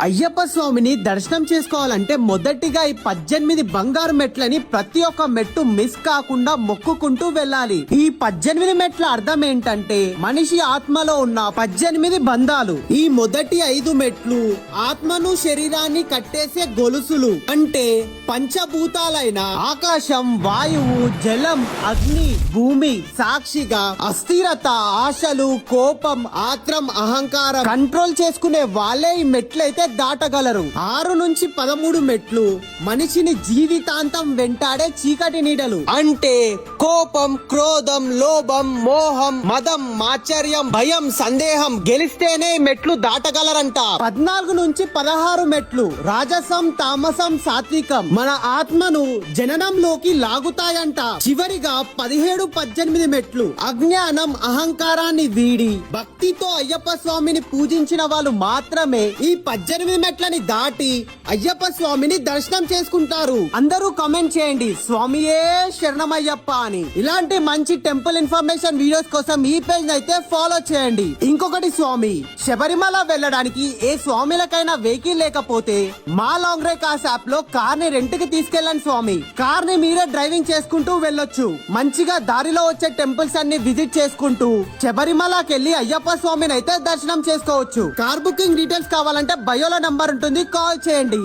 అయ్యప్ప స్వామిని దర్శనం చేసుకోవాలంటే మొదటిగా ఈ 18 బంగారు మెట్లని ప్రతి ఒక్క మెట్టు మిస్ కాకుండా మొక్కుకుంటూ వెళ్ళాలి. ఈ 18 మెట్ల అర్థం ఏంటంటే మనిషి ఆత్మలో ఉన్న 18 బంధాలు. ఈ మొదటి 5 మెట్లు ఆత్మను శరీరాన్ని కట్టేసే గొలుసులు. అంటే పంచభూతాలైన ఆకాశం, వాయువు, జలం, అగ్ని, భూమి సాక్షిగా అస్థిరత, ఆశలు, కోపం, ఆత్రం, అహంకారం కంట్రోల్ చేసుకునే వాళ్ళే ఈ మెట్లయితే దాటగలరు. 6 నుంచి 13 మెట్లు మనిషిని జీవితాంతం వెంటాడే చీకటి నీడలు. అంటే కోపం, క్రోధం, లోభం, మోహం, మదం, మాచర్యం, భయం, సందేహం గెలిస్తేనే మెట్లు దాటగలరంట. 14 నుంచి 16 మెట్లు రాజసం, తామసం, సాత్వికం మన ఆత్మను జననంలోకి లాగుతాయంట. చివరిగా 17-18 మెట్లు అజ్ఞానం, అహంకారాన్ని వీడి భక్తితో అయ్యప్ప స్వామిని పూజించిన వాళ్ళు మాత్రమే ఈ 18 మెట్లని దాటి అయ్యప్ప స్వామిని దర్శనం చేసుకుంటారు. అందరూ కామెంట్ చేయండి స్వామియే శరణమయ్యప్ప అని. ఇలాంటి మంచి టెంపుల్ ఇన్ఫర్మేషన్ వీడియోస్ కోసం ఈ పేజ్ అయితే ఫాలో చేయండి. ఇంకొకటి స్వామి, శబరిమల వెళ్ళడానికి ఏ స్వామిలకైనా వెహికల్ లేకపోతే మా లాంగ్ డ్రైవ్ కార్స్ యాప్ లో కార్ ని రెంట్ కి తీసుకెళ్ళండి స్వామి. కార్ ని మీరే డ్రైవింగ్ చేసుకుంటూ వెళ్ళొచ్చు. మంచిగా దారిలో వచ్చే టెంపుల్స్ అన్ని విజిట్ చేసుకుంటూ శబరిమలకి వెళ్ళి అయ్యప్ప స్వామిని అయితే దర్శనం చేసుకోవచ్చు. కార్ బుకింగ్ డీటెయిల్స్ కావాలంటే బయోలో నంబర్ ఉంటుంది, కాల్ చేయండి.